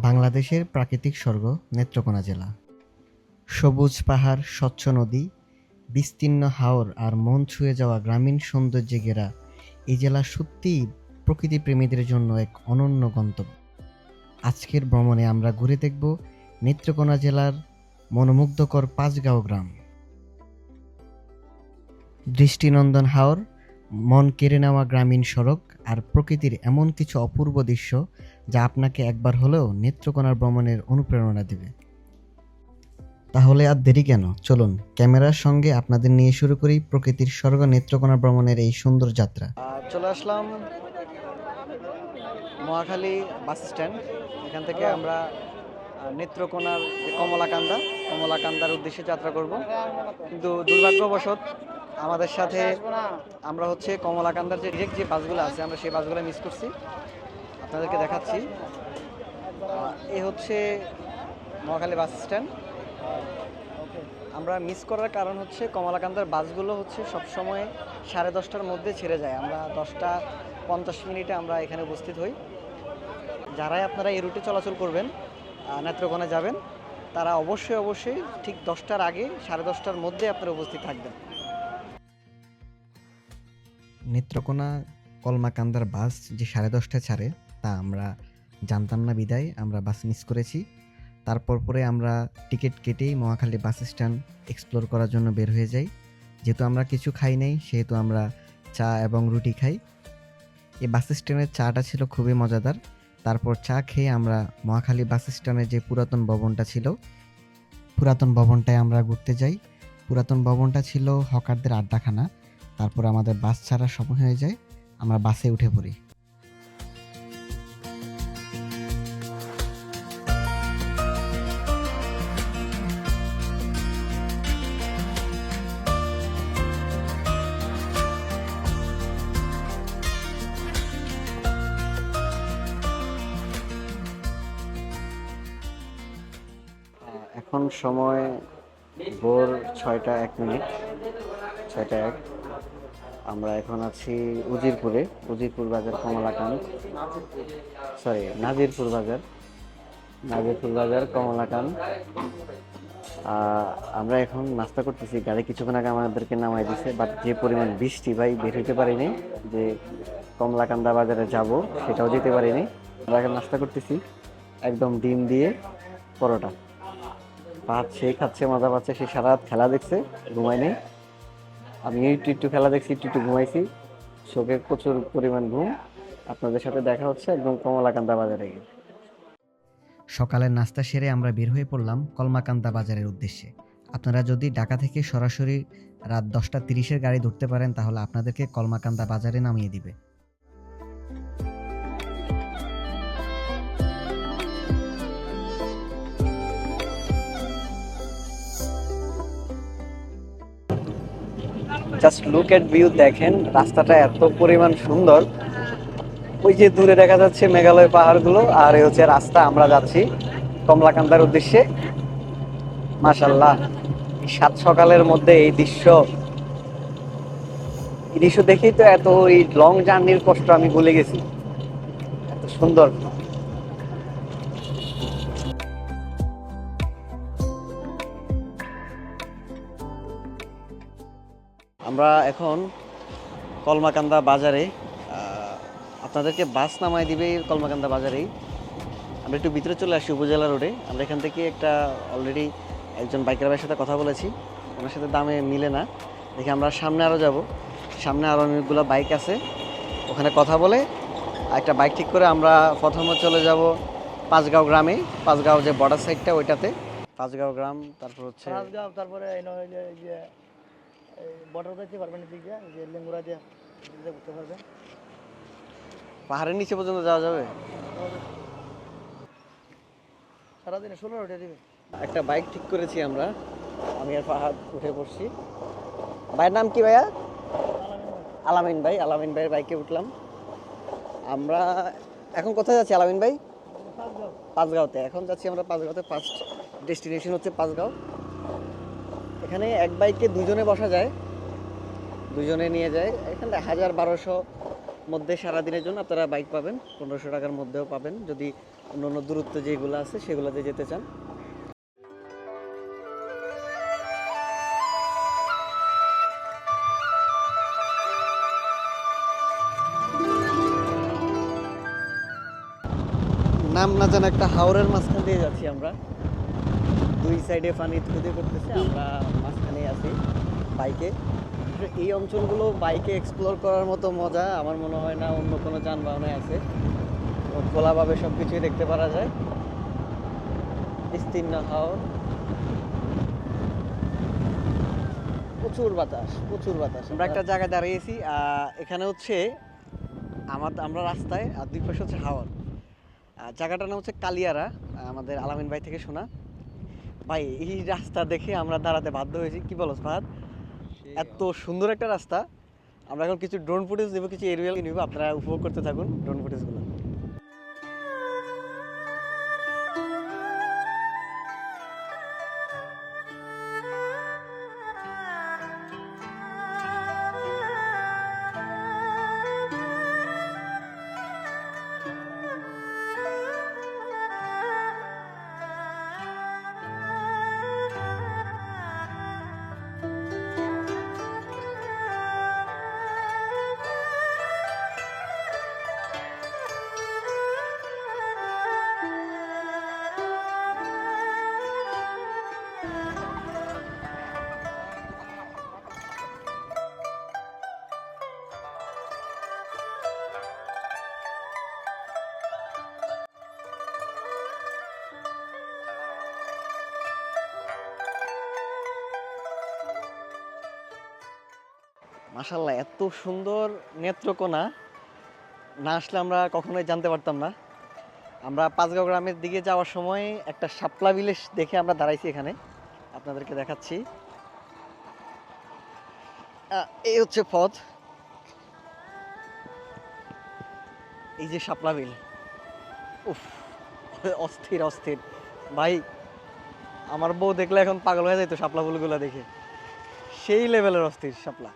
বাংলাদেশের প্রাকৃতিক স্বর্গ নেত্রকোনা জেলা। সবুজ পাহাড়, স্বচ্ছ নদী, বিস্তীর্ণ হাওর আর মন ছুঁয়ে যাওয়া গ্রামীণ সৌন্দর্যে ঘেরা এই জেলা সত্যিই প্রকৃতিপ্রেমীদের জন্য এক অনন্য গন্তব্য। আজকের ভ্রমণে আমরা ঘুরে দেখব নেত্রকোনা জেলার মনোমুগ্ধকর পাঁচগাঁও গ্রাম। দৃষ্টিনন্দন হাওর, মন কেড়ে নেওয়া গ্রামীণ সড়ক আর প্রকৃতির এমন কিছু অপূর্ব দৃশ্য যা আপনাকে একবার হলেও নেত্রকোনার ভ্রমণের অনুপ্রেরণা দেবে। তাহলে আর দেরি কেন, চলুন ক্যামেরার সঙ্গে আপনাদের নিয়ে শুরু করি প্রকৃতির স্বর্গ নেত্রকোনা ভ্রমণের এই সুন্দর যাত্রা। চলে আসলাম মহাখালী বাস স্ট্যান্ড। এখান থেকে আমরা নেত্রকোনার যে কমলাকান্দার উদ্দেশ্যে যাত্রা করব, কিন্তু দুর্ভাগ্যবশত আমাদের সাথে আমরা কমলাকান্দার যে ডিরেক্ট যে বাসগুলো আছে আমরা সেই বাসগুলো মিস করছি। আপনাদেরকে দেখাচ্ছি, এ হচ্ছে মহাখালী বাস স্ট্যান্ড। আমরা মিস করার কারণ হচ্ছে কমলাকান্দার বাসগুলো সবসময় 10:30টার মধ্যে ছেড়ে যায়। আমরা 10:50 আমরা এখানে উপস্থিত হই। যারাই আপনারা এই রুটে চলাচল করবেন, নেত্রকোনা যাবেন, তারা অবশ্যই ঠিক 10টার আগে 10:30টার মধ্যে আপনারা উপস্থিত থাকবেন। নেত্রকোনা কলমাকান্দার বাস যে 10:30টায় ছাড়ে তা আমরা জানতাম না, বিদায় আমরা বাস মিস করেছি। তারপর আমরা টিকিট কেটেই মহাখালী বাস স্ট্যান্ড এক্সপ্লোর করার জন্য বের হয়ে যাই। যেহেতু আমরা কিছু খাই নাই, সেহেতু আমরা চা এবং রুটি খাই। এই বাস স্ট্যান্ডের চাটা ছিল খুবই মজাদার। তারপর চা খেয়ে আমরা মহাখালী বাস স্ট্যান্ডের যে পুরাতন ভবনটা ছিল, পুরাতন ভবনটায় আমরা ঘুরতে যাই। পুরাতন ভবনটা ছিল হকারদের আড্ডাখানা। তারপর আমাদের বাস ছাড়ার সময় হয়ে যায়, আমরা বাসে উঠে পড়ি। এখন সময় ভোর 6:01, 6:01। আমরা এখন আছি উজিরপুর বাজার, নাজিরপুর বাজার কমলাকান্ত। আমরা এখন নাস্তা করতেছি। গাড়ি কিছুক্ষণ আগে আমাদেরকে নামাই দিছে, বাট যে পরিমাণ বৃষ্টি ভাই, বের হইতে পারিনি। যে কমলাকান্দা বাজারে যাব সেটাও যেতে পারিনি। আমরা এখন নাস্তা করতেছি একদম ডিম দিয়ে পরোটা। ভাত সে খাচ্ছে, মজা পাচ্ছে। সে সারা রাত খেলা দেখছে, ঘুমায় নেই। আমি একটু খেলা দেখছি, একটু ঘুমাইছি। চোখে প্রচুর পরিমাণ ঘুম। আপনাদের সাথে দেখা হচ্ছে একদম কমলাকান্দা বাজারে গিয়ে। সকালের নাস্তা সেরে আমরা বের হয়ে পড়লাম কলমাকান্দা বাজারের উদ্দেশ্যে। আপনারা যদি ঢাকা থেকে সরাসরি রাত 10:30-এর গাড়ি ধরতে পারেন, তাহলে আপনাদেরকে কলমাকান্দা বাজারে নামিয়ে দিবে। জাস্ট লুক এট ভিউ, দেখেন রাস্তাটা এত পরিমাণ সুন্দর। ওই যে দূরে দেখা যাচ্ছে মেঘালয় পাহাড়গুলো, আর এই হচ্ছে রাস্তা। আমরা যাচ্ছি কমলাকান্দার উদ্দেশ্যে। মাশাআল্লাহ, এই সাত সকালের মধ্যে এই দৃশ্য দেখেই তো এত এই লং জার্নির কষ্ট আমি ভুলে গেছি। এত সুন্দর। আমরা এখন কলমাকান্দা বাজারে, আপনাদেরকে বাস নামায় দিবে কলমাকান্দা বাজারেই। আমরা একটু ভিতরে চলে আসি উপজেলা রোডে। আমরা এখান থেকে অলরেডি একজন বাইকার ভাইয়ের সাথে কথা বলেছি, ওনার সাথে দামে মিলে না দেখে আমরা সামনে আরও যাব। সামনে আরও অনেকগুলো বাইক আছে, ওখানে কথা বলে একটা বাইক ঠিক করে আমরা প্রথমে চলে যাব পাঁচগাঁও গ্রামে। পাঁচগাঁও যে বর্ডার সাইডটা, ওইটাতে পাঁচগাঁও গ্রাম। তারপর তারপরে বর্ডার দেখতে পারবেন, যে লেঙ্গুরা দিয়ে ঘুরতে পারবেন। পাহাড়ের নিচে পর্যন্ত যাওয়া যাবে। সারাদিনে 16 রুটে দিবে। একটা বাইক ঠিক করেছি আমরা, আমি আর পাহাড় উঠে পড়ছি। ভাইয়ের নাম কি ভাইয়া? আলামিন ভাইয়ের বাইকে উঠলাম। আমরা এখন কোথায় যাচ্ছি আলামিন ভাই? পাঁচগাঁওতে। এখন যাচ্ছি আমরা পাঁচগাঁওতে। ফার্স্ট ডেস্টিনেশন হচ্ছে পাঁচগাঁও। এখানে এক বাইকে দুজনে বসা যায়, দুজনে নিয়ে যায়। এখানে 1000-1200 মধ্যে সারাদিনের জন্য আপনারা বাইক পাবেন, 1500 টাকার মধ্যেও পাবেন। যদি অন্য অন্য দূরত্ব যেগুলো আছে সেগুলোতে যেতে চান। নাম না জানা একটা হাওরের মাঝখান দিয়ে যাচ্ছি আমরা। দুই সাইডে পানি থুদে করতেছে, আমরা মাঝখানে আছি বাইকে। আসলে এই অঞ্চলগুলো বাইকে এক্সপ্লোর করার মতো মজা আমার মনে হয় না অন্য কোনো যানবাহনে আছে। খোলাভাবে সব কিছুই দেখতে পারা যায়। বিস্তীর্ণ হাওর, প্রচুর বাতাস, প্রচুর বাতাস। আমরা একটা জায়গায় দাঁড়িয়েছি, এখানে হচ্ছে আমরা রাস্তায় আর দুই পাশে হচ্ছে হাওর। জায়গাটার নাম হচ্ছে কালিয়ারা, আমাদের আলামিন ভাই থেকে শোনা। ভাই এই রাস্তা দেখে আমরা দাঁড়াতে বাধ্য হয়েছি। কি বলো ফাহাদ? এত সুন্দর একটা রাস্তা। আমরা এখন কিছু ড্রোন ফুটেজ দেবো, কিছু এরিয়াল নিব, আপনারা উপভোগ করতে থাকুন ড্রোন ফুটেজগুলো। মাশাআল্লাহ, এত সুন্দর নেত্রকোনা না আসলে আমরা কখনোই জানতে পারতাম না। আমরা পাঁচগাঁও গ্রামের দিকে যাওয়ার সময় একটা শাপলা বিলেস দেখে আমরা দাঁড়াইছি এখানে, আপনাদেরকে দেখাচ্ছি। এই হচ্ছে পথ, এই যে শাপলা বিল। উফ, অস্থির অস্থির ভাই। আমার বউ দেখলে এখন পাগল হয়ে যাইতো শাপলা ফুলগুলো দেখে, সেই লেভেলের অস্থির শাপলা।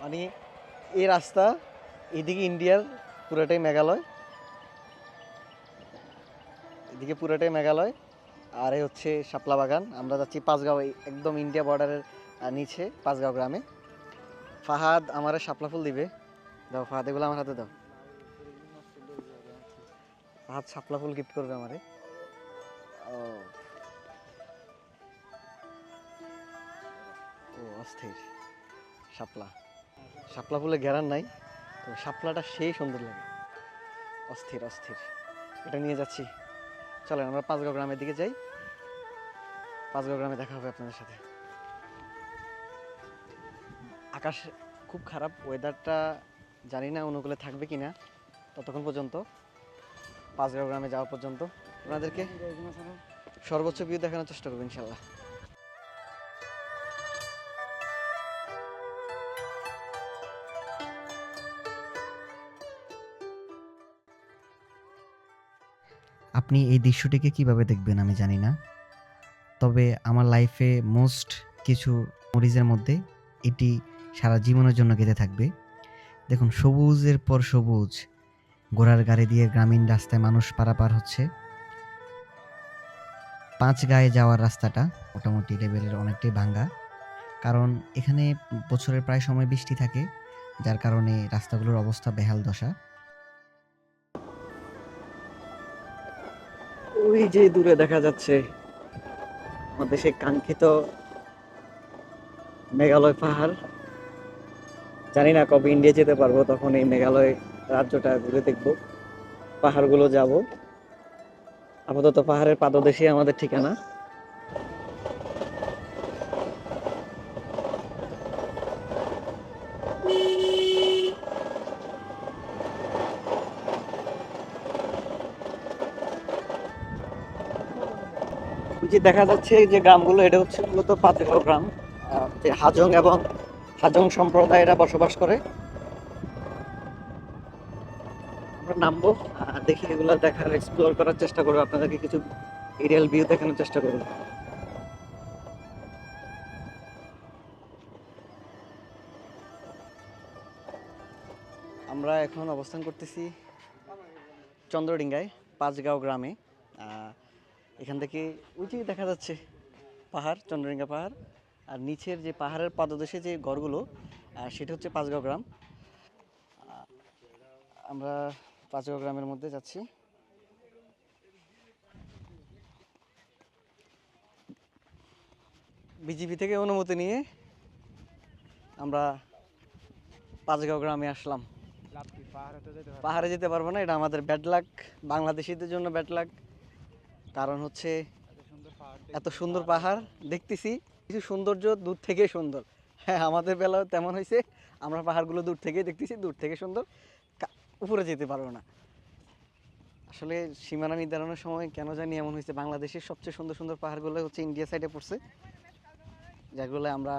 মানে এই রাস্তা, এদিকে ইন্ডিয়ার পুরোটাই মেঘালয়, এদিকে পুরোটাই মেঘালয়, আর এই হচ্ছে শাপলা বাগান। আমরা যাচ্ছি পাঁচগাঁও, একদম ইন্ডিয়া বর্ডারের নিচে পাঁচগাঁও গ্রামে। ফাহাদ আমারে শাপলা ফুল দিবে, দাও ফাহাদ, এগুলো আমার হাতে দাও। ফাহাদ শাপলা ফুল গিফট করবে আমারে। ও ও অস্থির শাপলা, শাপলা ফুলে ঘেরান নাই তো শাপলাটা সেই সুন্দর লাগে, অস্থির অস্থির। এটা নিয়ে যাচ্ছি, চলেন আমরা পাঁচগাঁও গ্রামের দিকে যাই। পাঁচগাঁও গ্রামে দেখা হবে আপনাদের সাথে। আকাশ খুব খারাপ, ওয়েদারটা জানি না অনুকূলে থাকবে কিনা ততক্ষণ পর্যন্ত, পাঁচগাঁও গ্রামে যাওয়া পর্যন্ত আপনাদেরকে সর্বোচ্চ ভিউ দেখানোর চেষ্টা করবো ইনশাল্লাহ। আপনি এই দৃশ্যটিকে কিভাবে দেখবেন আমি জানি না, তবে আমার লাইফে মোস্ট কিছু মেমোরিজের মধ্যে এটি সারা জীবনের জন্য গেঁথে থাকবে। দেখুন, সবুজের পর সবুজ, ঘোড়ার গাড়ি দিয়ে গ্রামীণ রাস্তায় মানুষ পারাপার হচ্ছে। পাঁচগাঁয়ে যাওয়ার রাস্তাটা মোটামুটি লেভেলের অনেকটাই ভাঙ্গা, কারণ এখানে বছরের প্রায় সময় বৃষ্টি থাকে, যার কারণে রাস্তাগুলোর অবস্থা বেহাল দশা। ওই যে দূরে দেখা যাচ্ছে আমাদের সেই কাঙ্ক্ষিত মেঘালয় পাহাড়। জানি না কবে ইন্ডিয়া যেতে পারবো, তখন এই মেঘালয় রাজ্যটা ঘুরে দেখবো, পাহাড়গুলো যাব। আপাতত পাহাড়ের পাদদেশে আমাদের ঠিকানা। ওই যে দেখা যাচ্ছে যে গ্রামগুলো, এটা হচ্ছে মূলত পাঁচগাঁও গ্রাম, যে হাজং এবং হাজং সম্প্রদায়েরা বসবাস করে। আমরা নামবো, দেখি এগুলো দেখার, এক্সপ্লোর করার চেষ্টা করবো, আপনাদেরকে কিছু এরিয়াল ভিউ দেখানোর চেষ্টা করবো। আমরা এখন অবস্থান করতেছি চন্দ্রডিঙ্গায়, পাঁচগাঁও গ্রামে। এখান থেকে ওই যে দেখা যাচ্ছে পাহাড়, চন্দ্রডিঙ্গা পাহাড়, আর নিচের যে পাহাড়ের পাদদেশে যে ঘরগুলো সেটা হচ্ছে পাঁচগাঁও গ্রাম। আমরা পাঁচগাঁও গ্রামের মধ্যে যাচ্ছি। বিজিবি থেকে অনুমতি নিয়ে আমরা পাঁচগাঁও গ্রামে আসলাম। পাহাড়ে যেতে পারবো না, এটা আমাদের ব্যাড লাক, বাংলাদেশিদের জন্য ব্যাড লাক। কারণ হচ্ছে এত সুন্দর পাহাড় দেখতেছি, কিছু সৌন্দর্য দূর থেকে সুন্দর। হ্যাঁ, আমাদের বেলাও তেমন হয়েছে, আমরা পাহাড়গুলো দূর থেকে দেখতেছি, দূর থেকে সুন্দর, উপরে যেতে পারবো না। আসলে সীমানা নির্ধারণের সময় কেন জানি এমন হয়েছে, বাংলাদেশের সবচেয়ে সুন্দর সুন্দর পাহাড়গুলো হচ্ছে ইন্ডিয়া সাইডে পড়ছে, যেগুলো আমরা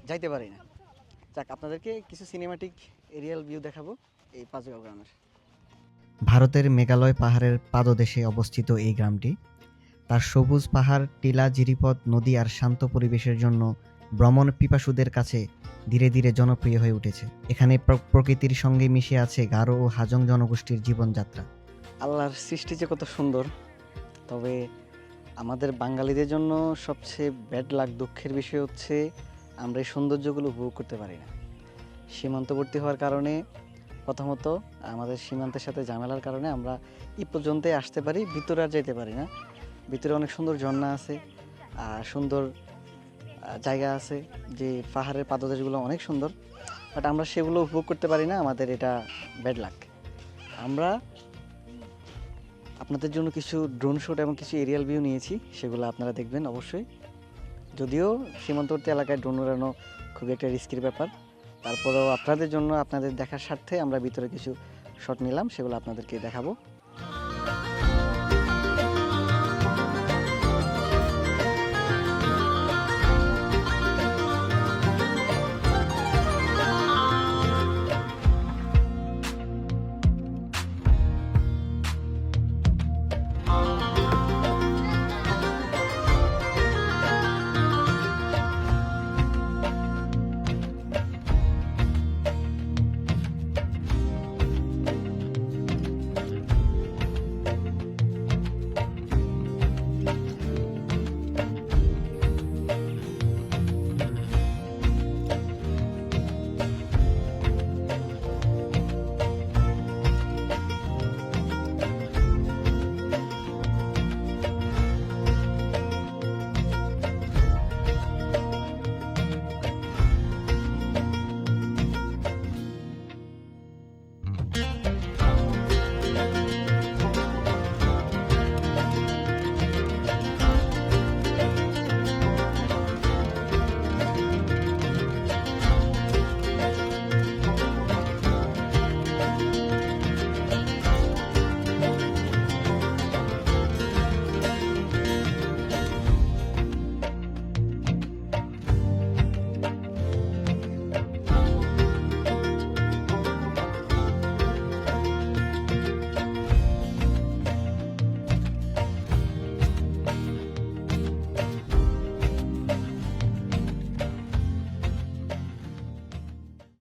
যাইতে পারি না। যাক, আপনাদেরকে কিছু সিনেমাটিক এরিয়াল ভিউ দেখাবো এই পাঁচগাঁও গ্রামের। ভারতের মেঘালয় পাহাড়ের পাদদেশে অবস্থিত এই গ্রামটি তার সবুজ পাহাড়, টিলা, জিরিপথ, নদী আর শান্ত পরিবেশের জন্য ভ্রমণ পিপাসুদের কাছে ধীরে ধীরে জনপ্রিয় হয়ে উঠেছে। এখানে প্রকৃতির সঙ্গে মিশে আছে গারো ও হাজং জনগোষ্ঠীর জীবনযাত্রা। আল্লাহর সৃষ্টি যে কত সুন্দর, তবে আমাদের বাঙালিদের জন্য সবচেয়ে ব্যাড লাক, দুঃখের বিষয় হচ্ছে আমরা এই সৌন্দর্যগুলো উপভোগ করতে পারি না। সীমান্তবর্তী হওয়ার কারণে, প্রথমত আমাদের সীমান্তের সাথে ঝামেলার কারণে আমরা এই পর্যন্তই আসতে পারি, ভিতরে আর যেতে পারি না। ভিতরে অনেক সুন্দর ঝর্ণা আছে, সুন্দর জায়গা আছে, যে পাহাড়ের পাদদেশগুলো অনেক সুন্দর, বাট আমরা সেগুলো উপভোগ করতে পারি না। আমাদের এটা ব্যাড লাক। আমরা আপনাদের জন্য কিছু ড্রোন শুট এবং কিছু এরিয়াল ভিউ নিয়েছি, সেগুলো আপনারা দেখবেন অবশ্যই। যদিও সীমান্তবর্তী এলাকায় ড্রোন উড়ানো খুবই একটা রিস্কির ব্যাপার, তারপরেও আপনাদের জন্য, আপনাদের দেখার স্বার্থে আমরা ভিতরে কিছু শট নিলাম, সেগুলো আপনাদেরকে দেখাবো।